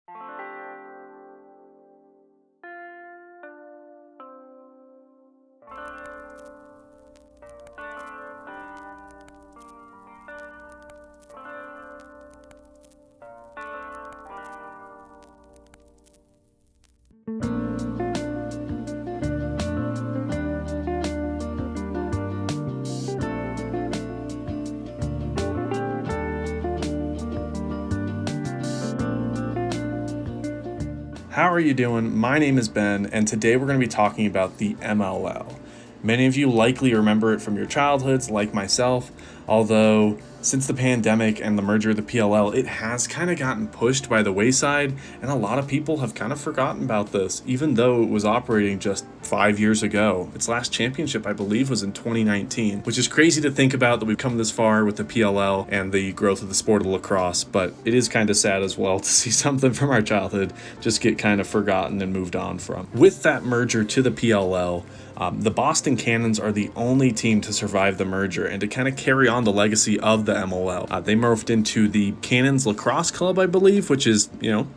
How are you doing? My name is Ben, and today we're going to be talking about the MLL. Many of you likely remember it from your childhoods, like myself, although since the pandemic and the merger of the PLL, it has kind of gotten pushed by the wayside, and a lot of people have kind of forgotten about this, even though it was operating just 5 years ago. Its last championship, I believe, was in 2019, which is crazy to think about that we've come this far with the PLL and the growth of the sport of lacrosse, but it is kind of sad as well to see something from our childhood just get kind of forgotten and moved on from. With that merger to the PLL, the Boston Cannons are the only team to survive the merger and to kind of carry on the legacy of the MLL. They morphed into the Cannons Lacrosse Club, I believe, which is,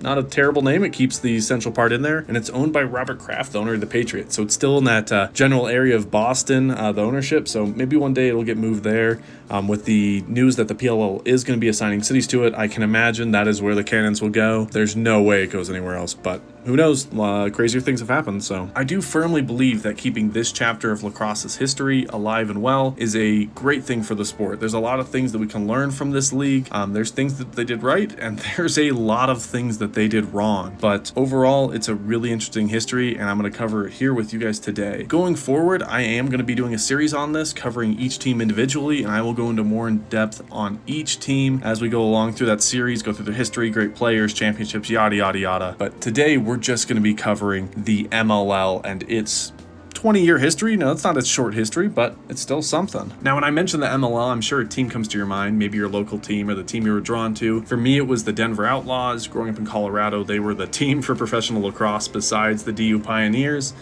not a terrible name. It keeps the central part in there, and it's owned by Robert Kraft, the owner of the Patriots. So it's still in that general area of Boston, the ownership. So maybe one day it'll get moved there. With the news that the PLL is going to be assigning cities to it, I can imagine that is where the Cannons will go. There's no way it goes anywhere else, but who knows? Crazier things have happened. So I do firmly believe that keeping this chapter of lacrosse's history alive and well is a great thing for the sport. There's a lot of things that we can learn from this league. There's things that they did right, and there's a lot of things that they did wrong. But overall, it's a really interesting history, and I'm going to cover it here with you guys today. Going forward, I am going to be doing a series on this, covering each team individually, and I will go into more in depth on each team as we go along through that series, go through their history, great players, championships, yada, yada, yada. But today, we're just going to be covering the MLL and its 20-year history. No, it's not a short history, but it's still something. Now, when I mention the MLL, I'm sure a team comes to your mind, maybe your local team or the team you were drawn to. For me, it was the Denver Outlaws. Growing up in Colorado, they were the team for professional lacrosse besides the DU Pioneers.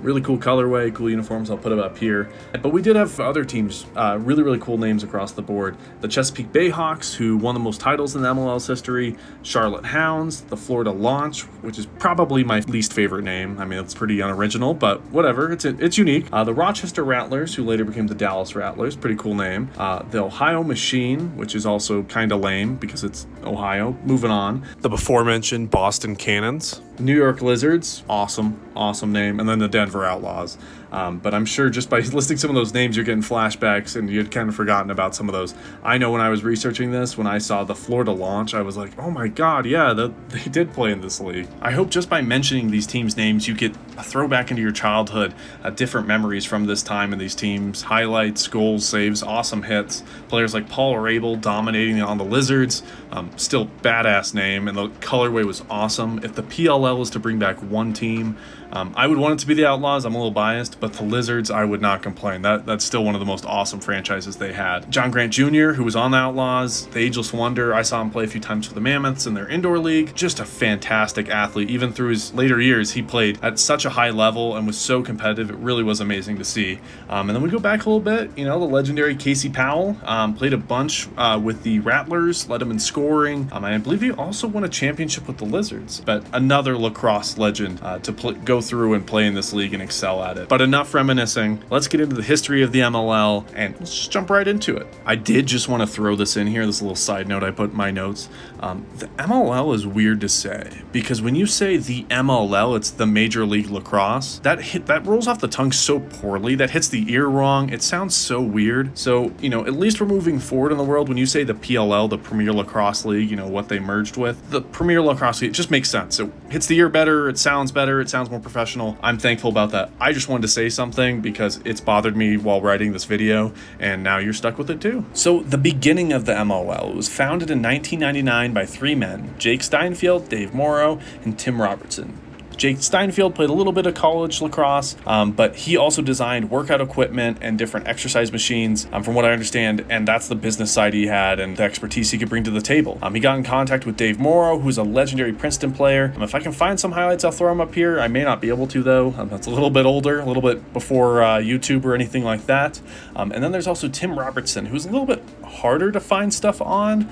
Really cool colorway, cool uniforms. I'll put it up here. But we did have other teams, really, really cool names across the board. The Chesapeake Bayhawks, who won the most titles in the MLL's history. Charlotte Hounds, the Florida Launch, which is probably my least favorite name. I mean, it's pretty unoriginal, but whatever. It's unique. The Rochester Rattlers, who later became the Dallas Rattlers. Pretty cool name. The Ohio Machine, which is also kind of lame because it's Ohio. Moving on. The before-mentioned Boston Cannons. New York Lizards, awesome name, and then the Denver Outlaws. But I'm sure just by listing some of those names, you're getting flashbacks, and you'd kind of forgotten about some of those. I know when I was researching this, when I saw the Florida Launch, I was like, oh my god, yeah, they did play in this league. I hope just by mentioning these teams' names, you get a throwback into your childhood, different memories from this time in these teams, highlights, goals, saves, awesome hits, players like Paul Rabel dominating on the Lizards, still badass name, and the colorway was awesome. If the PLL is to bring back one team, I would want it to be the Outlaws. I'm a little biased, but the Lizards, I would not complain. That's still one of the most awesome franchises they had. John Grant Jr., who was on the Outlaws, the ageless wonder. I saw him play a few times for the Mammoths in their indoor league. Just a fantastic athlete. Even through his later years, he played at such a high level and was so competitive. It really was amazing to see. And then we go back a little bit. The legendary Casey Powell played a bunch with the Rattlers, led them in scoring. And I believe he also won a championship with the Lizards. But another lacrosse legend to go through and play in this league and excel at it. But enough reminiscing. Let's get into the history of the MLL, and let's just jump right into it. I did just want to throw this in here, this little side note I put in my notes. The MLL is weird to say, because when you say the MLL, it's the Major League Lacrosse, that rolls off the tongue so poorly, that hits the ear wrong, it sounds so weird. So, at least we're moving forward in the world. When you say the PLL, the Premier Lacrosse League, what they merged with, the Premier Lacrosse League, it just makes sense. It hits the ear better, it sounds more professional. I'm thankful about that. I just wanted to say something because it's bothered me while writing this video, and now you're stuck with it too. So the beginning of the MLL was founded in 1999 by three men: Jake Steinfield, Dave Morrow, and Tim Robertson. Jake Steinfield played a little bit of college lacrosse, but he also designed workout equipment and different exercise machines, from what I understand, and that's the business side he had and the expertise he could bring to the table. He got in contact with Dave Morrow, who's a legendary Princeton player. If I can find some highlights, I'll throw them up here. I may not be able to, though. That's a little bit older, a little bit before YouTube or anything like that. And then there's also Tim Robertson, who's a little bit harder to find stuff on.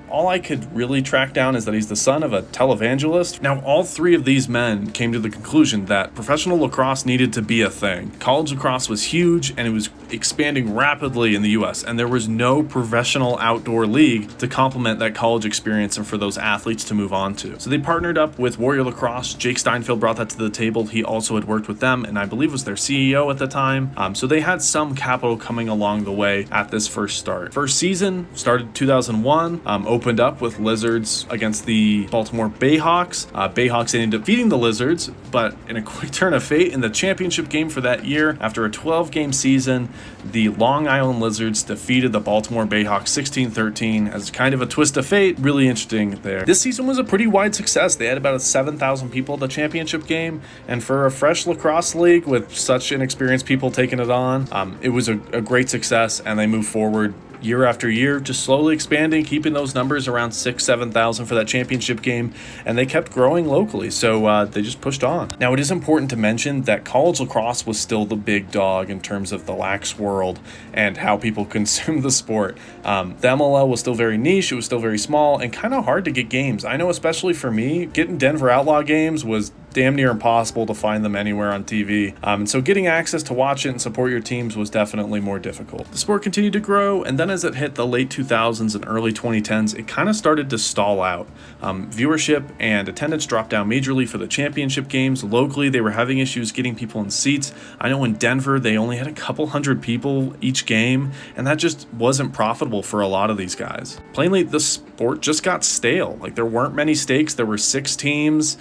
All I could really track down is that he's the son of a televangelist. Now, all three of these men came to the conclusion that professional lacrosse needed to be a thing. College lacrosse was huge and it was expanding rapidly in the US, and there was no professional outdoor league to complement that college experience and for those athletes to move on to. So they partnered up with Warrior Lacrosse. Jake Steinfeld brought that to the table. He also had worked with them and I believe was their CEO at the time. So they had some capital coming along the way at this first start. First season started 2001, opened up with Lizards against the Baltimore Bayhawks. Bayhawks ended up beating the Lizards, but in a quick turn of fate, in the championship game for that year, after a 12-game season, the Long Island Lizards defeated the Baltimore Bayhawks 16-13 as kind of a twist of fate. Really interesting there. This season was a pretty wide success. They had about 7,000 people at the championship game, and for a fresh lacrosse league with such inexperienced people taking it on, it was a great success, and they moved forward year after year, just slowly expanding, keeping those numbers around 6,000-7,000 for that championship game, and they kept growing locally, so they just pushed on. Now, it is important to mention that college lacrosse was still the big dog in terms of the lax world and how people consume the sport. The MLL was still very niche, it was still very small, and kind of hard to get games. I know, especially for me, getting Denver Outlaw games was damn near impossible to find them anywhere on TV. And so getting access to watch it and support your teams was definitely more difficult. The sport continued to grow, and then as it hit the late 2000s and early 2010s, it kind of started to stall out. Viewership and attendance dropped down majorly for the championship games. Locally, they were having issues getting people in seats. I know in Denver, they only had a couple hundred people each game, and that just wasn't profitable for a lot of these guys. Plainly, the sport just got stale. Like, there weren't many stakes. There were 6 teams.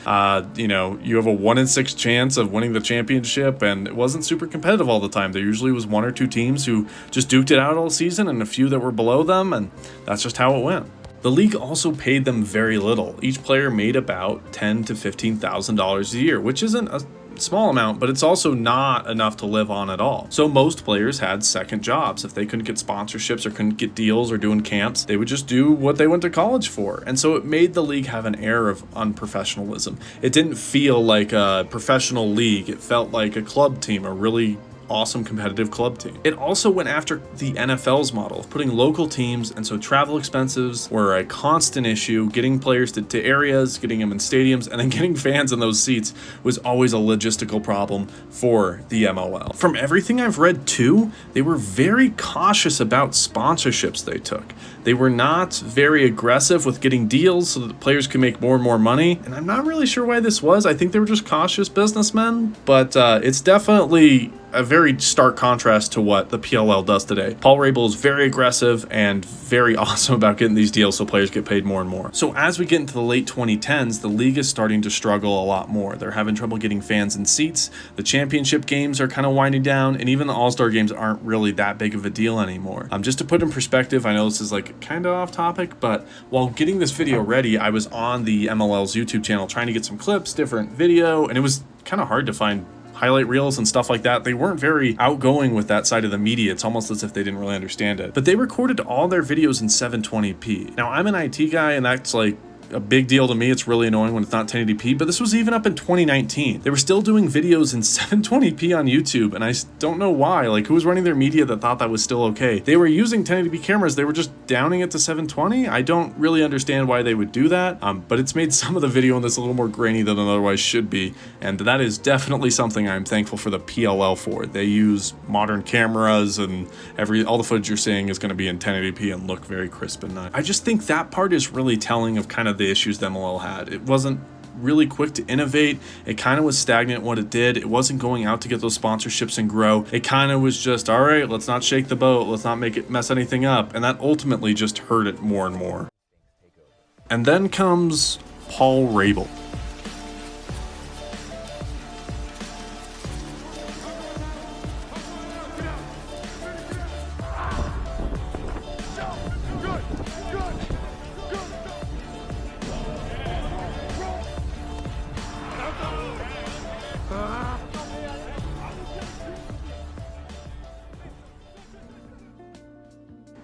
You have a 1 in 6 chance of winning the championship, and it wasn't super competitive all the time. There usually was 1 or 2 teams who just duked it out all season and a few that were below them, and that's just how it went. The league also paid them very little. Each player made about $10,000 to $15,000 a year, which isn't a small amount, but it's also not enough to live on at all. So most players had second jobs. If they couldn't get sponsorships or couldn't get deals or doing camps, they would just do what they went to college for. And so it made the league have an air of unprofessionalism. It didn't feel like a professional league. It felt like a club team, a really awesome competitive club team. It also went after the NFL's model of putting local teams, and so travel expenses were a constant issue. Getting players to areas, getting them in stadiums, and then getting fans in those seats was always a logistical problem for the MLL. From everything I've read too, they were very cautious about sponsorships they took. They were not very aggressive with getting deals so that the players could make more and more money, and I'm not really sure why this was. I think they were just cautious businessmen, but it's definitely a very stark contrast to what the PLL does today. Paul Rabel is very aggressive and very awesome about getting these deals so players get paid more and more. So as we get into the late 2010s, the league is starting to struggle a lot more. They're having trouble getting fans in seats. The championship games are kind of winding down, and even the All-Star games aren't really that big of a deal anymore. Just to put in perspective, I know this is like kind of off topic, but while getting this video ready, I was on the MLL's YouTube channel trying to get some clips, different video, and it was kind of hard to find highlight reels and stuff like that. They weren't very outgoing with that side of the media. It's almost as if they didn't really understand it. But they recorded all their videos in 720p. Now, I'm an IT guy, and that's like a big deal to me. It's really annoying when it's not 1080p, but this was even up in 2019. They were still doing videos in 720p on YouTube, and I don't know why. Like, who was running their media that thought that was still okay? They were using 1080p cameras. They were just downing it to 720. I don't really understand why they would do that, but it's made some of the video in this a little more grainy than it otherwise should be, and that is definitely something I'm thankful for the PLL for. They use modern cameras, and all the footage you're seeing is going to be in 1080p and look very crisp and nice. I just think that part is really telling of kind of the issues the MLL had. It wasn't really quick to innovate. It kind of was stagnant what it did. It wasn't going out to get those sponsorships and grow. It kind of was just, all right, let's not shake the boat. Let's not make it mess anything up. And that ultimately just hurt it more and more. And then comes Paul Rabel.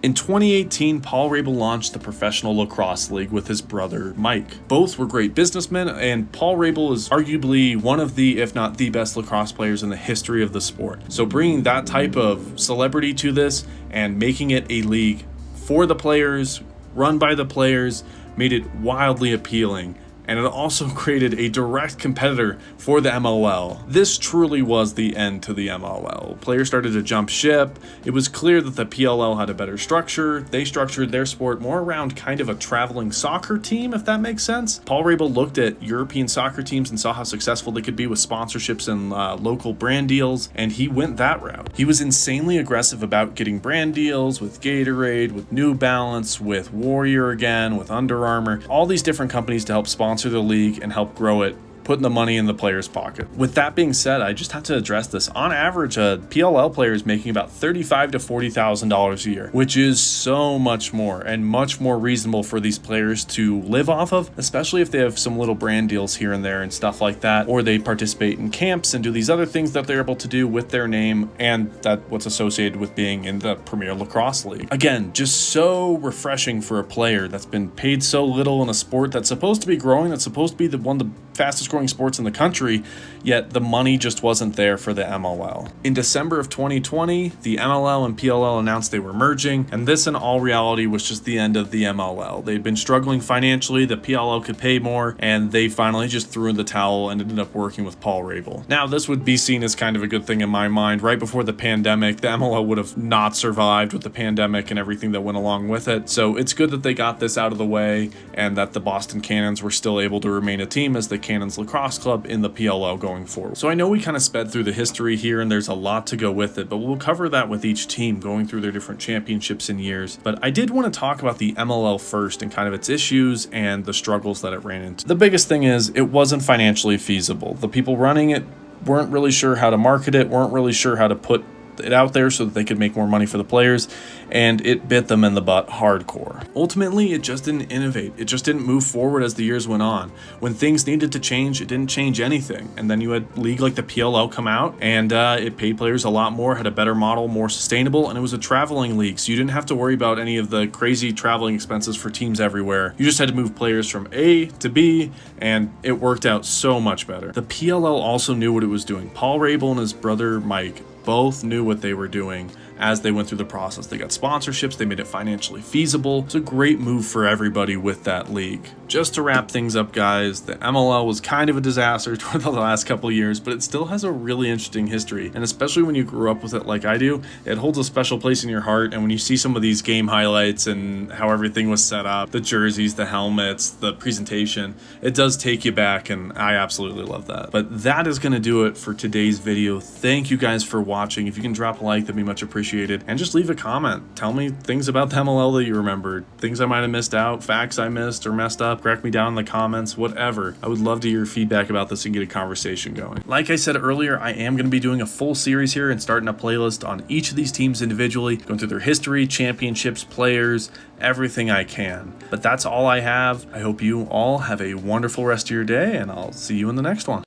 In 2018, Paul Rabel launched the Professional Lacrosse League with his brother, Mike. Both were great businessmen, and Paul Rabel is arguably one of the, if not the best lacrosse players in the history of the sport. So bringing that type of celebrity to this and making it a league for the players, run by the players, made it wildly appealing. And it also created a direct competitor for the MLL. This truly was the end to the MLL. Players started to jump ship. It was clear that the PLL had a better structure. They structured their sport more around kind of a traveling soccer team, if that makes sense. Paul Rabel looked at European soccer teams and saw how successful they could be with sponsorships and local brand deals, and he went that route. He was insanely aggressive about getting brand deals with Gatorade, with New Balance, with Warrior again, with Under Armour, all these different companies to help sponsor the league and help grow it, putting the money in the player's pocket. With that being said, I just have to address this. On average, a PLL player is making about $35,000 to $40,000 a year, which is so much more and much more reasonable for these players to live off of, especially if they have some little brand deals here and there and stuff like that, or they participate in camps and do these other things that they're able to do with their name and that what's associated with being in the Premier Lacrosse League. Again, just so refreshing for a player that's been paid so little in a sport that's supposed to be growing, that's supposed to be one of the fastest growing sports in the country, yet the money just wasn't there for the MLL. In December of 2020, the MLL and PLL announced they were merging, and this in all reality was just the end of the MLL. They'd been struggling financially, the PLL could pay more, and they finally just threw in the towel and ended up working with Paul Rabel. Now, this would be seen as kind of a good thing in my mind. Right before the pandemic, the MLL would have not survived with the pandemic and everything that went along with it, so it's good that they got this out of the way and that the Boston Cannons were still able to remain a team as the Cannons Lacrosse Club in the PLL going forward. So I know we kind of sped through the history here and there's a lot to go with it, but we'll cover that with each team going through their different championships and years. But I did want to talk about the MLL first and kind of its issues and the struggles that it ran into. The biggest thing is it wasn't financially feasible. The people running it weren't really sure how to market it, weren't really sure how to put it out there so that they could make more money for the players, and it bit them in the butt hardcore. Ultimately, it just didn't innovate. It just didn't move forward as the years went on. When things needed to change, it didn't change anything. And then you had a league like the PLL come out, and it paid players a lot more, had a better model, more sustainable, and it was a traveling league, so you didn't have to worry about any of the crazy traveling expenses for teams everywhere. You just had to move players from A to B, and it worked out so much better. The PLL also knew what it was doing. Paul Rabel and his brother Mike both knew what they were doing as they went through the process. They got sponsorships, they made it financially feasible. It's a great move for everybody with that league. Just to wrap things up, guys, the MLL was kind of a disaster for the last couple of years, but it still has a really interesting history. And especially when you grew up with it like I do, it holds a special place in your heart. And when you see some of these game highlights and how everything was set up, the jerseys, the helmets, the presentation, it does take you back, and I absolutely love that. But that is going to do it for today's video. Thank you guys for watching. If you can drop a like, that'd be much appreciated. And just leave a comment. Tell me things about the MLL that you remembered, things I might have missed out, facts I missed or messed up. Correct me down in the comments, whatever. I would love to hear your feedback about this and get a conversation going. Like I said earlier, I am going to be doing a full series here and starting a playlist on each of these teams individually, going through their history, championships, players, everything I can. But that's all I have. I hope you all have a wonderful rest of your day, and I'll see you in the next one.